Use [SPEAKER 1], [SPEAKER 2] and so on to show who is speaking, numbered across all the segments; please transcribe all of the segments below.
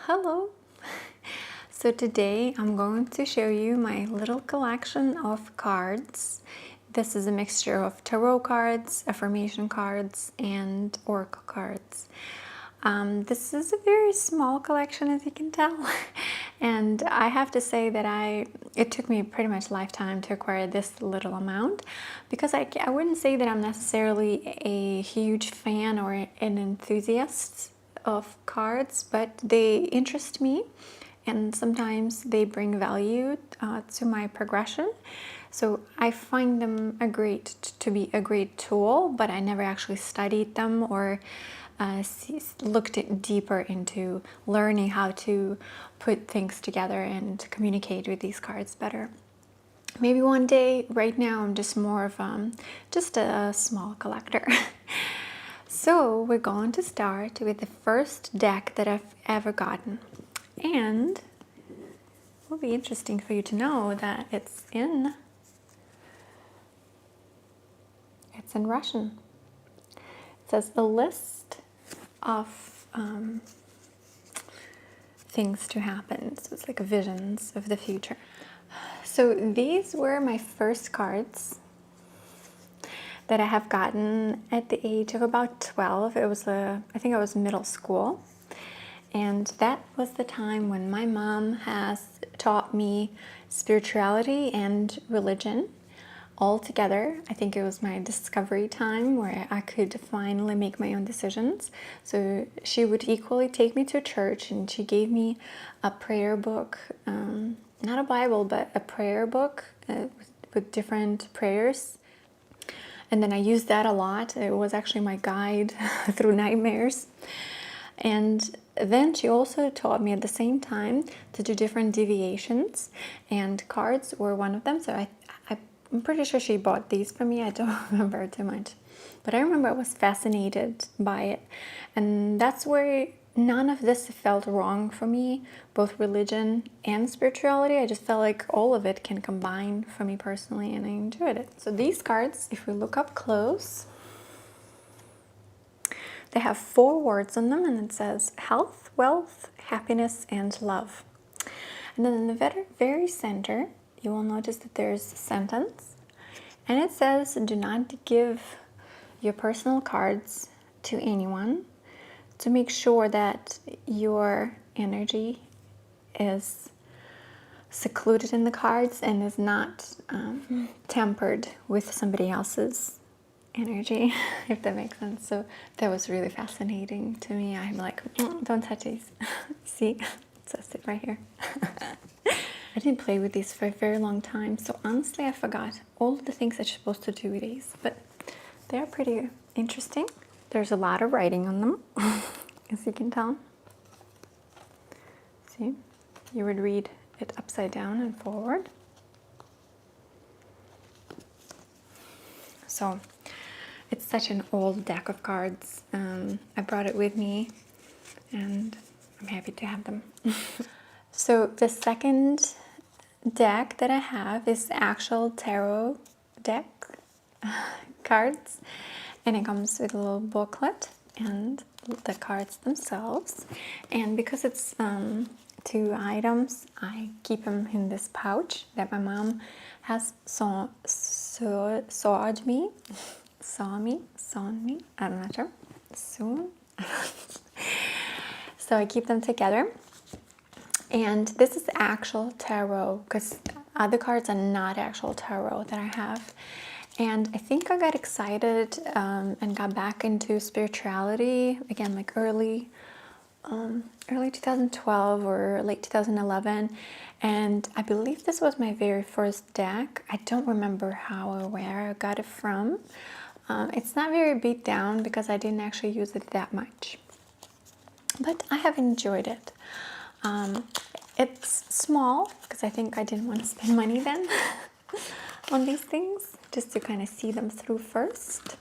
[SPEAKER 1] Hello! So today I'm going to show you my little collection of cards. This is a mixture of tarot cards, affirmation cards, and oracle cards. This is a very small collection, as you can tell, and I have to say that it took me pretty much a lifetime to acquire this little amount, because I wouldn't say that I'm necessarily a huge fan or an enthusiast of cards, but they interest me and sometimes they bring value to my progression. So I find them to be a great tool, but I never actually studied them or looked deeper into learning how to put things together and communicate with these cards better. Maybe one day. Right now I'm just more of just a small collector. So we're going to start with the first deck that I've ever gotten, and it will be interesting for you to know that it's in Russian. It says a list of things to happen. So it's like visions of the future. So these were my first cards that I have gotten at the age of about 12. I think I was middle school. And that was the time when my mom has taught me spirituality and religion all together. I think it was my discovery time where I could finally make my own decisions. So she would equally take me to church, and she gave me a prayer book, not a Bible, but a prayer book with different prayers. And then I used that a lot. It was actually my guide through nightmares. And then she also taught me at the same time to do different deviations, and cards were one of them. So I'm pretty sure she bought these for me. I don't remember too much. But I remember I was fascinated by it. And that's where none of this felt wrong for me, both religion and spirituality. I just felt like all of it can combine for me personally, and I enjoyed it. So these cards, if we look up close, they have 4 words on them, and it says health, wealth, happiness, and love. And then in the very, very center, you will notice that there's a sentence, and it says, do not give your personal cards to anyone, to make sure that your energy is secluded in the cards and is not tempered with somebody else's energy, if that makes sense. So that was really fascinating to me. I'm like, don't touch these. See, it says it right here. I didn't play with these for a very long time, so honestly I forgot all of the things that you're supposed to do with these, but they're pretty interesting. There's a lot of writing on them, as you can tell. See, you would read it upside down and forward. So it's such an old deck of cards. I brought it with me, and I'm happy to have them. So the second deck that I have is the actual tarot deck cards, and it comes with a little booklet and the cards themselves. And because it's 2 items, I keep them in this pouch that my mom has sewn me, I'm not sure, soon. So I keep them together. And this is actual tarot, because other cards are not actual tarot that I have. And I think I got excited and got back into spirituality again, like early 2012 or late 2011, and I believe this was my very first deck. I don't remember how or where I got it from. It's not very beat down because I didn't actually use it that much, but I have enjoyed it. It's small because I think I didn't want to spend money then on these things, just to kind of see them through first.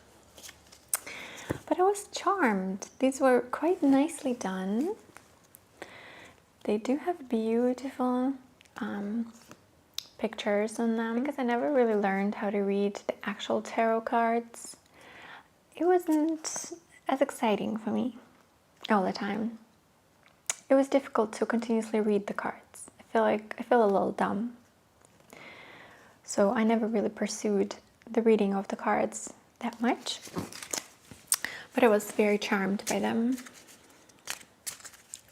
[SPEAKER 1] But I was charmed. These were quite nicely done. They do have beautiful pictures on them. Because I never really learned how to read the actual tarot cards, it wasn't as exciting for me all the time. it was difficult to continuously read the cards. I feel a little dumb. So I never really pursued the reading of the cards that much, but I was very charmed by them.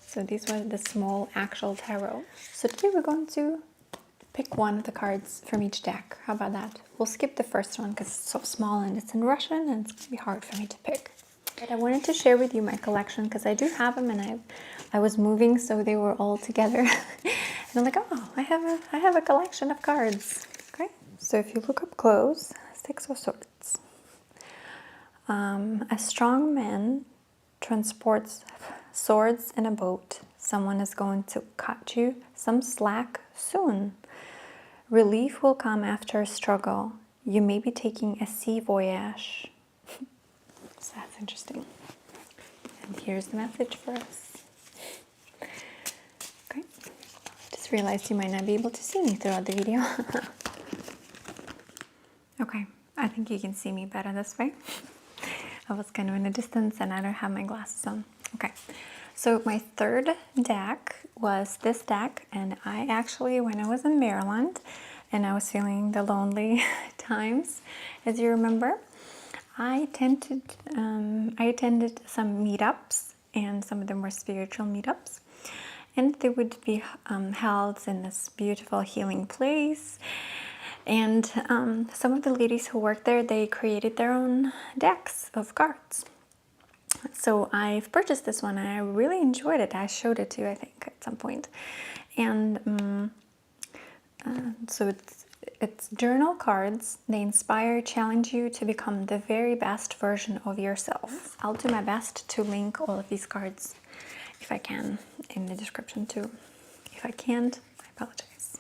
[SPEAKER 1] So these were the small actual tarot. So today we're going to pick one of the cards from each deck. How about that? We'll skip the first one because it's so small and it's in Russian and it's going to be hard for me to pick. But I wanted to share with you my collection because I do have them, and I was moving, so they were all together. And I'm like, oh, I have a collection of cards. Okay, so if you look up close, 6 of Swords. A strong man transports swords in a boat. Someone is going to cut you some slack soon. Relief will come after a struggle. You may be taking a sea voyage. So that's interesting. And here's the message for us. Okay. Just realized you might not be able to see me throughout the video. Okay, I think you can see me better this way. I was kind of in the distance and I don't have my glasses on. Okay, so my third deck was this deck, and I actually, when I was in Maryland and I was feeling the lonely times, as you remember, I attended some meetups, and some of them were spiritual meetups, and they would be held in this beautiful healing place. And some of the ladies who worked there, they created their own decks of cards. So I've purchased this one and I really enjoyed it. I showed it to you, I think, at some point. And so it's journal cards. They inspire, challenge you to become the very best version of yourself. I'll do my best to link all of these cards, if I can, in the description too. If I can't, I apologize.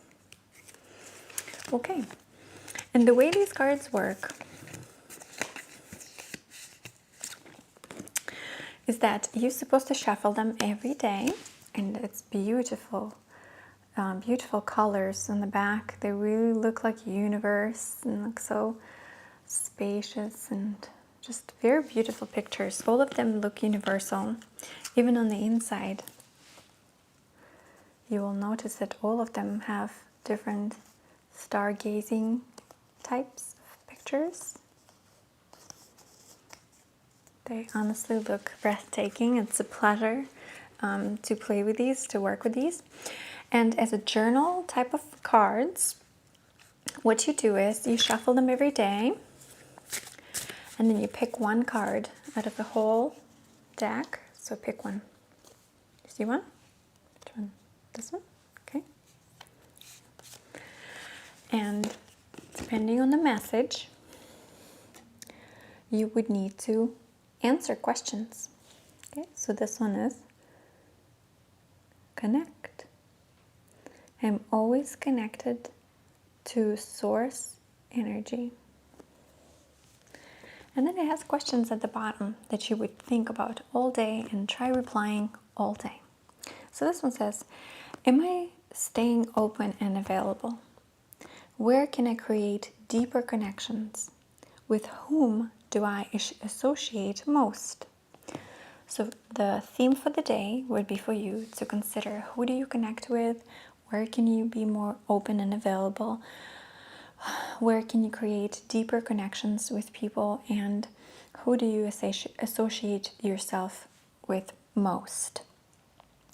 [SPEAKER 1] Okay, and the way these cards work is that you're supposed to shuffle them every day, and it's beautiful. Beautiful colors on the back. They really look like universe and look so spacious, and just very beautiful pictures. All of them look universal. Even on the inside, you will notice that all of them have different stargazing types of pictures. They honestly look breathtaking. It's a pleasure to play with these, to work with these. And as a journal type of cards, what you do is you shuffle them every day, and then you pick one card out of the whole deck. So pick one. You see one? Which one? This one? Okay. And depending on the message, you would need to answer questions. Okay, so this one is connect. I'm always connected to source energy. And then it has questions at the bottom that you would think about all day and try replying all day. So this one says, am I staying open and available? Where can I create deeper connections? With whom do I associate most? So the theme for the day would be for you to consider, who do you connect with? Where can you be more open and available? Where can you create deeper connections with people? And who do you associate yourself with most?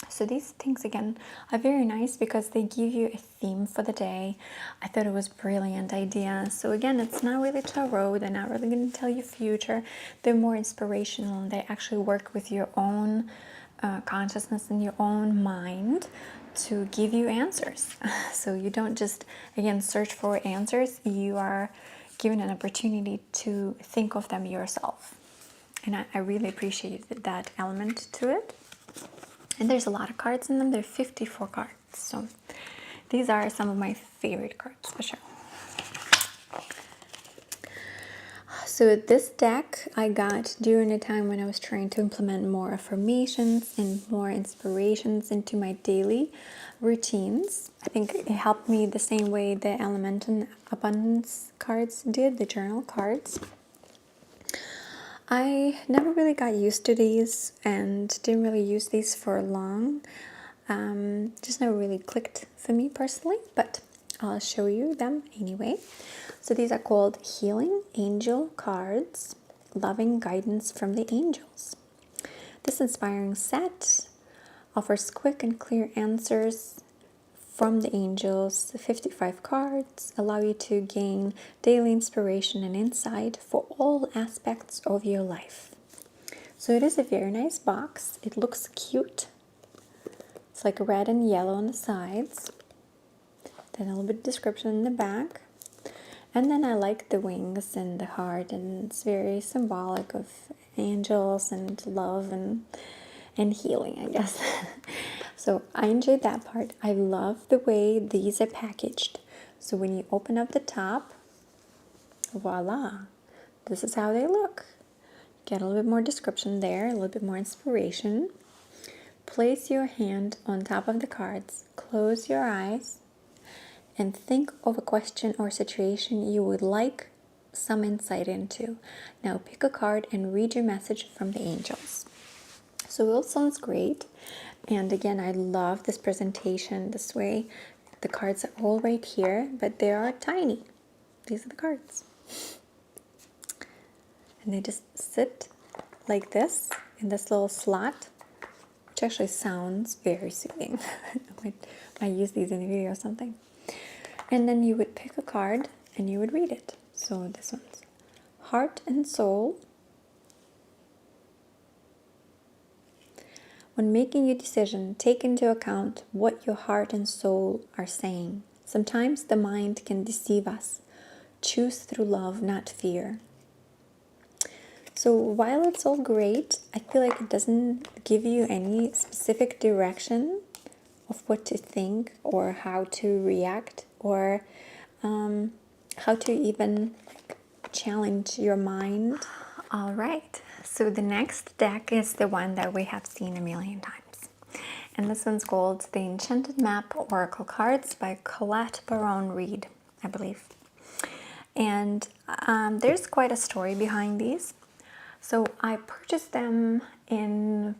[SPEAKER 1] So these things, again, are very nice because they give you a theme for the day. I thought it was a brilliant idea. So again, it's not really tarot. They're not really going to tell you future. They're more inspirational, and they actually work with your own consciousness and your own mind to give you answers. So you don't just, again, search for answers. You are given an opportunity to think of them yourself. And I really appreciate that element to it. And there's a lot of cards in them. There are 54 cards. So these are some of my favorite cards for sure. So this deck I got during a time when I was trying to implement more affirmations and more inspirations into my daily routines. I think it helped me the same way the Element and Abundance cards did, the journal cards. I never really got used to these and didn't really use these for long. just never really clicked for me personally, but I'll show you them anyway. So these are called Healing Angel Cards, Loving Guidance from the Angels. This inspiring set offers quick and clear answers from the angels. The 55 cards allow you to gain daily inspiration and insight for all aspects of your life. So it is a very nice box. It looks cute. It's like red and yellow on the sides. Then a little bit of description in the back. And then I like the wings and the heart, and it's very symbolic of angels and love and healing, I guess. So I enjoyed that part. I love the way these are packaged. So when you open up the top, voila, this is how they look. Get a little bit more description there, a little bit more inspiration. Place your hand on top of the cards, close your eyes, and think of a question or situation you would like some insight into. Now pick a card and read your message from the angels. So it all sounds great. And again, I love this presentation this way. The cards are all right here, but they are tiny. These are the cards. And they just sit like this in this little slot, which actually sounds very soothing. I use these in a video or something. And then you would pick a card and you would read it. So this one's Heart and Soul. When making your decision, take into account what your heart and soul are saying. Sometimes the mind can deceive us. Choose through love, not fear. So while it's all great, I feel like it doesn't give you any specific direction of what to think or how to react or how to even challenge your mind. All right, so the next deck is the one that we have seen a million times. And this one's called The Enchanted Map Oracle Cards by Colette Baron Reed, I believe. And there's quite a story behind these. So I purchased them in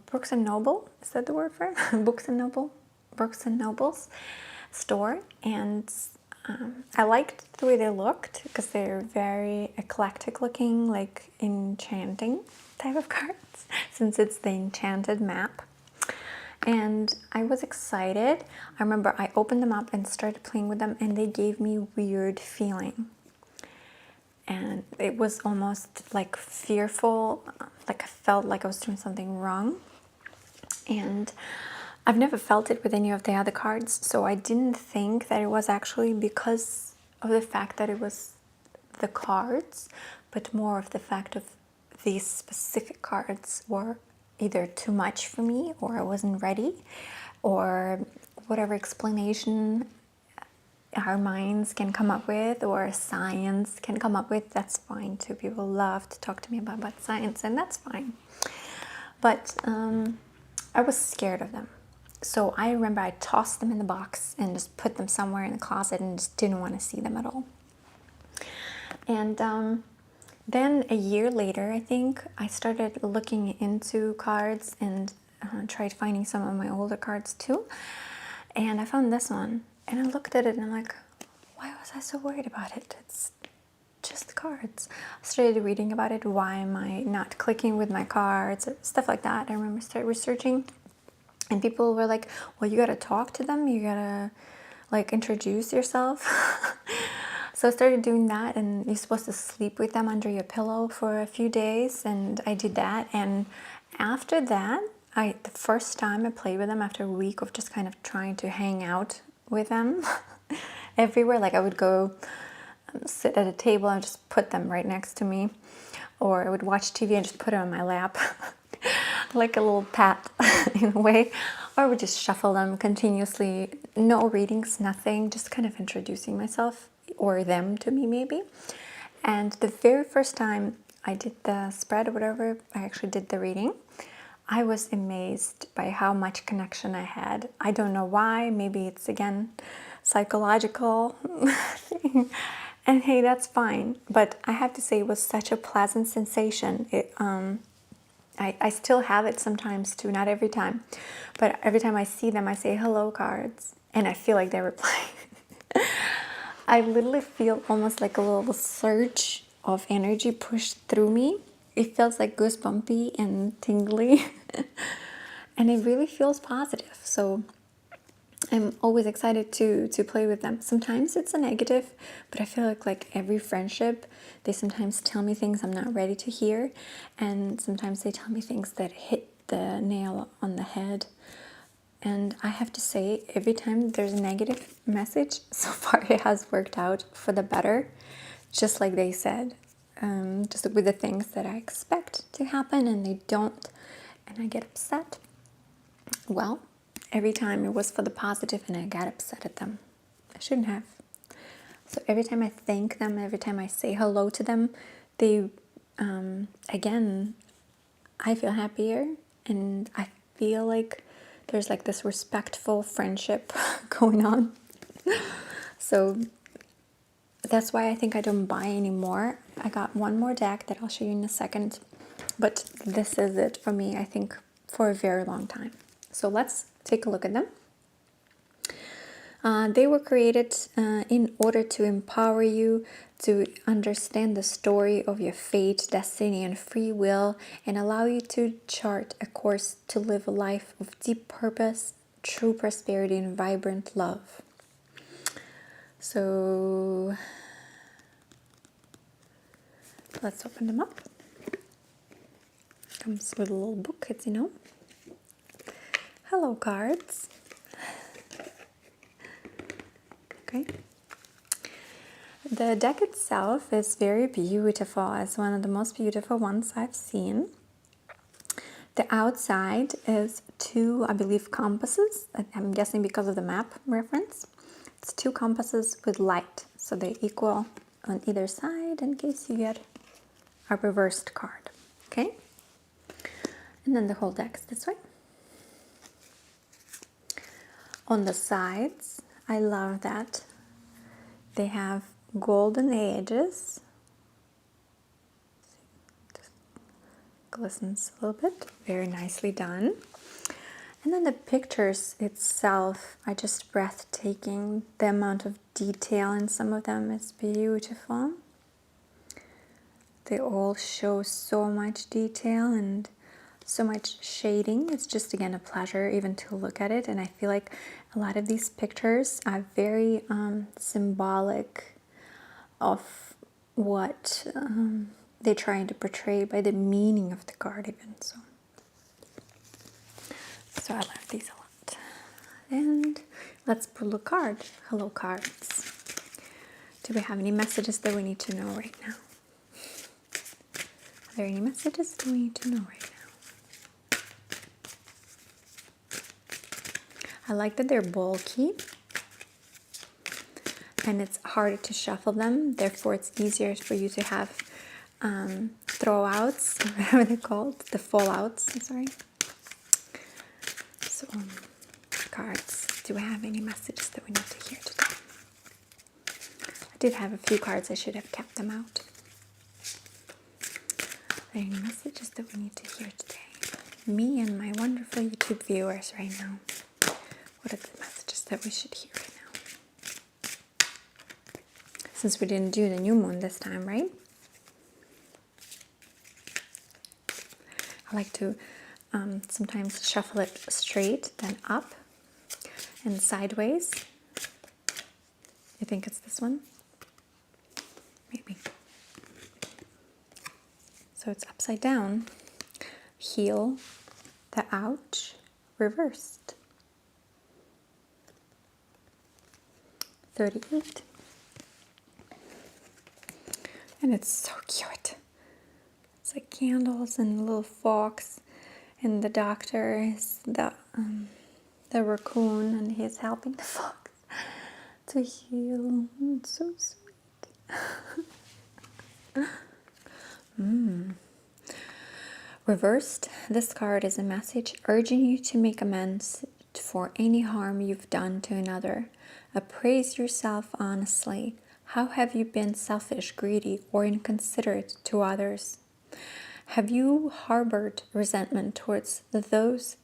[SPEAKER 1] Brooks and Noble, is that the word for it? Brooks and Noble's store, and I liked the way they looked because they're very eclectic looking, like enchanting type of cards, since it's the enchanted map. And I was excited. I remember I opened them up and started playing with them, and they gave me a weird feeling. And it was almost like fearful, like I felt like I was doing something wrong. And I've never felt it with any of the other cards, so I didn't think that it was actually because of the fact that it was the cards, but more of the fact of these specific cards were either too much for me, or I wasn't ready, or whatever explanation our minds can come up with, or science can come up with. That's fine too. People love to talk to me about science, and that's fine. But I was scared of them. So I remember I tossed them in the box and just put them somewhere in the closet and just didn't want to see them at all. And then a year later, I think, I started looking into cards and tried finding some of my older cards too. And I found this one. And I looked at it and I'm like, why was I so worried about it? It's just cards. I started reading about it. Why am I not clicking with my cards? Stuff like that. I remember started researching. And people were like, well, you gotta talk to them. You gotta like introduce yourself. So I started doing that, and you're supposed to sleep with them under your pillow for a few days. And I did that. And after that, the first time I played with them, after a week of just kind of trying to hang out with them everywhere, like I would go sit at a table and just put them right next to me, or I would watch TV and just put them on my lap like a little pet in a way, or I would just shuffle them continuously, no readings, nothing, just kind of introducing myself or them to me maybe. And the very first time I did the spread or whatever, I actually did the reading, I was amazed by how much connection I had. I don't know why. Maybe it's, again, psychological thing. And hey, that's fine. But I have to say it was such a pleasant sensation. I still have it sometimes too, not every time. But every time I see them, I say hello cards. And I feel like they reply. I literally feel almost like a little surge of energy pushed through me. It feels like goosebumpy and tingly. And it really feels positive. So I'm always excited to play with them. Sometimes it's a negative, but I feel like every friendship, they sometimes tell me things I'm not ready to hear, and sometimes they tell me things that hit the nail on the head. And I have to say, every time there's a negative message, so far it has worked out for the better, just like they said. Just with the things that I expect to happen and they don't, and I get upset. Well, every time it was for the positive and I got upset at them. I shouldn't have. So every time I thank them, every time I say hello to them, they, again, I feel happier and I feel like there's like this respectful friendship going on. So that's why I think I don't buy anymore. I got one more deck that I'll show you in a second, but this is it for me, I think, for a very long time. So let's take a look at them. They were created in order to empower you to understand the story of your fate, destiny, and free will, and allow you to chart a course to live a life of deep purpose, true prosperity, and vibrant love. So let's open them up. Comes with a little book, as you know. Hello cards. Okay. The deck itself is very beautiful. It's one of the most beautiful ones I've seen. The outside is two, I believe, compasses. I'm guessing because of the map reference. It's two compasses with light, so they're equal on either side in case you get a reversed card. Okay? And then the whole deck is this way. On the sides, I love that they have golden edges. Just glistens a little bit. Very nicely done. And then the pictures itself are just breathtaking. The amount of detail in some of them is beautiful. They all show so much detail and so much shading. It's just, again, a pleasure even to look at it. And I feel like a lot of these pictures are very symbolic of what they're trying to portray by the meaning of the card even. So I love these a lot. And let's pull a card. Hello cards. Do we have any messages that we need to know right now? Are there any messages that we need to know right now? I like that they're bulky and it's harder to shuffle them. Therefore, it's easier for you to have throwouts, or whatever they're called, the fallouts, I'm sorry. So, cards, do we have any messages that we need to hear today? I did have a few cards, I should have kept them out. Are there any messages that we need to hear today? Me and my wonderful YouTube viewers right now. What are the messages that we should hear right now? Since we didn't do the new moon this time, right? I like to sometimes shuffle it straight, then up and sideways. You think it's this one? Maybe. So it's upside down. Heel, the ouch, reversed. 38. And it's so cute. It's like candles and a little fox. And the doctor is the raccoon, and he's helping the fox to heal. It's so sweet. Reversed, this card is a message urging you to make amends for any harm you've done to another. Appraise yourself honestly. How have you been selfish, greedy, or inconsiderate to others? Have you harbored resentment towards those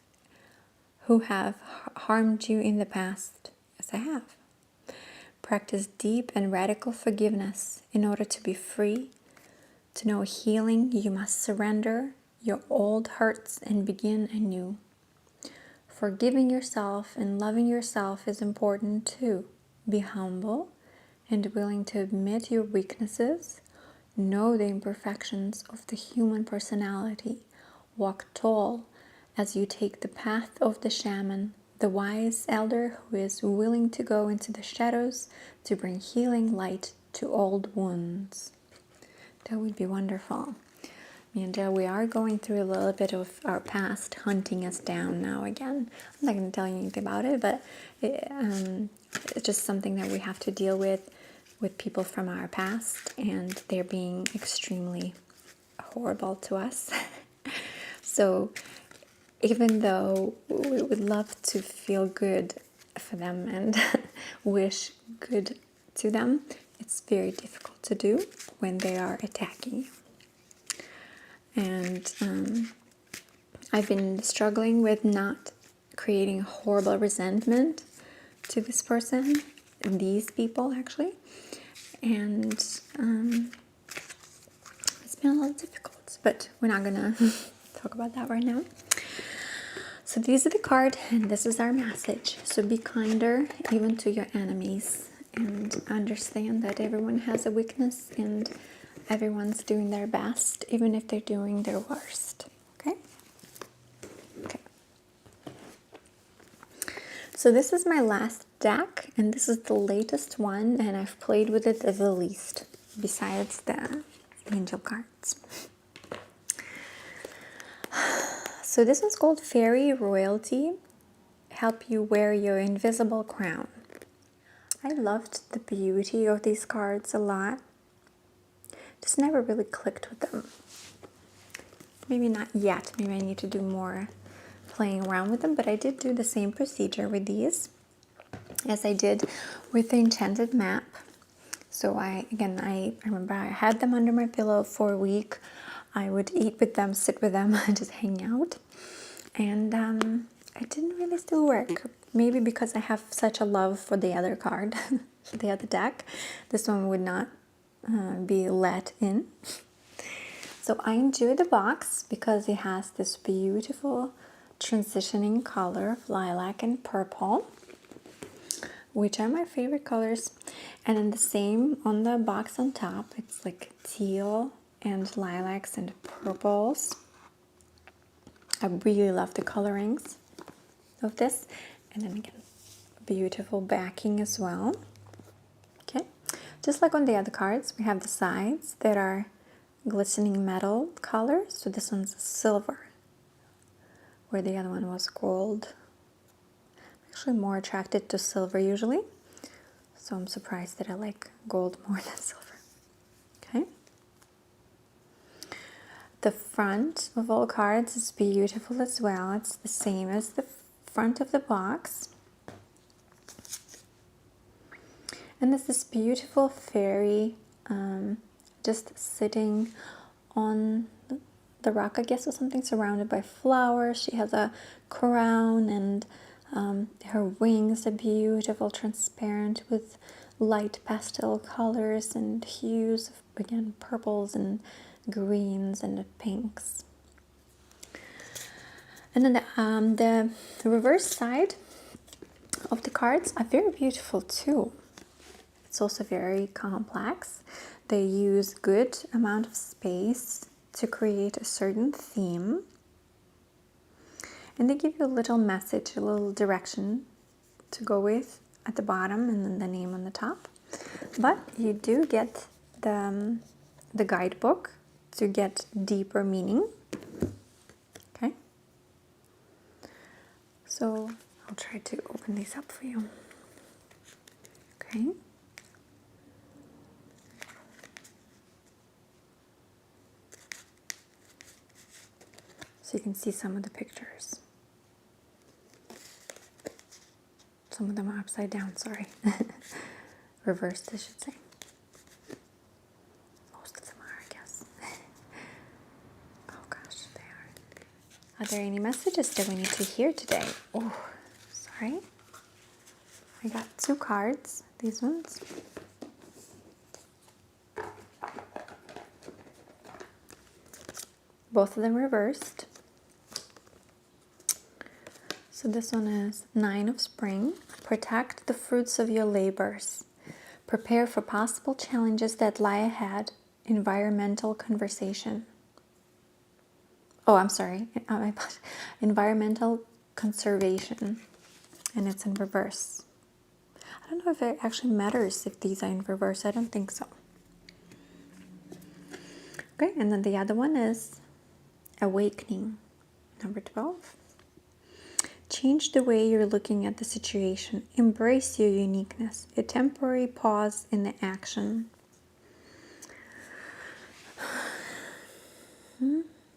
[SPEAKER 1] who have harmed you in the past? Yes, I have. Practice deep and radical forgiveness in order to be free. To know healing, you must surrender your old hurts and begin anew. Forgiving yourself and loving yourself is important too. Be humble and willing to admit your weaknesses. Know the imperfections of the human personality. Walk tall as you take the path of the shaman, the wise elder who is willing to go into the shadows to bring healing light to old wounds. That would be wonderful. Me and Joe, we are going through a little bit of our past hunting us down now again. I'm not going to tell you anything about it, but it's just something that we have to deal with people from our past, and they're being extremely horrible to us. So even though we would love to feel good for them and wish good to them, it's very difficult to do when they are attacking you. And I've been struggling with not creating horrible resentment to this person, these people actually, and it's been a little difficult, but we're not gonna talk about that right now. So these are the cards, and this is our message. So be kinder even to your enemies, and understand that everyone has a weakness, and everyone's doing their best, even if they're doing their worst. Okay? Okay. So this is my last deck, and this is the latest one, and I've played with it the least, besides the angel cards. So this one's called Fairy Royalty. Help you wear your invisible crown. I loved the beauty of these cards a lot. Just never really clicked with them. Maybe not yet. Maybe I need to do more playing around with them, but I did do the same procedure with these as I did with the Enchanted Map. So I remember I had them under my pillow for a week. I would eat with them, sit with them, just hang out. And it didn't really still work. Maybe because I have such a love for the other card, for the other deck. This one would not be let in. So I enjoy the box because it has this beautiful transitioning color of lilac and purple, which are my favorite colors. And then the same on the box on top, it's like teal and lilacs and purples. I really love the colorings of this. And then again, beautiful backing as well. Okay, just like on the other cards, we have the sides that are glistening metal color. So this one's silver, where the other one was gold. I'm actually more attracted to silver usually, so I'm surprised that I like gold more than silver. Okay. The front of all cards is beautiful as well. It's the same as the front of the box. And there's this beautiful fairy just sitting on the rock, I guess, or something, surrounded by flowers. She has a crown, and her wings are beautiful, transparent, with light pastel colors and hues of, again, purples and greens and pinks. And then the reverse side of the cards are very beautiful too. It's also very complex. They use good amount of space to create a certain theme. And they give you a little message, a little direction to go with at the bottom, and then the name on the top. But you do get the guidebook to get deeper meaning. Okay. So I'll try to open these up for you. Okay. So you can see some of the pictures. Some of them are upside down, sorry. Reversed, I should say. Most of them are, I guess. Oh, Are there any messages that we need to hear today? Oh, sorry. I got 2 cards, these ones. Both of them reversed. So this one is 9 of Spring. Protect the fruits of your labors. Prepare for possible challenges that lie ahead. Environmental conversation. Oh, I'm sorry. Environmental conservation. And it's in reverse. I don't know if it actually matters if these are in reverse. I don't think so. Okay, and then the other one is Awakening, number 12. Change the way you're looking at the situation. Embrace your uniqueness. A temporary pause in the action.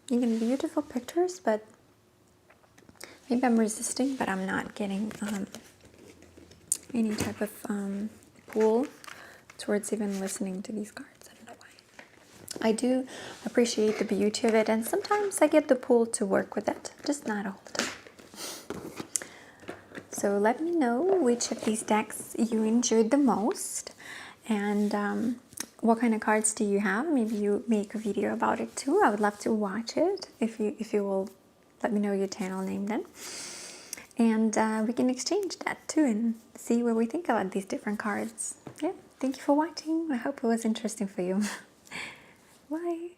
[SPEAKER 1] Even beautiful pictures, but maybe I'm resisting, but I'm not getting any type of pull towards even listening to these cards. I don't know why. I do appreciate the beauty of it, and sometimes I get the pull to work with it, just not all the time. So let me know which of these decks you enjoyed the most, and what kind of cards do you have? Maybe you make a video about it too. I would love to watch it if you will let me know your channel name then. And we can exchange that too and see what we think about these different cards. Yeah, thank you for watching. I hope it was interesting for you. Bye.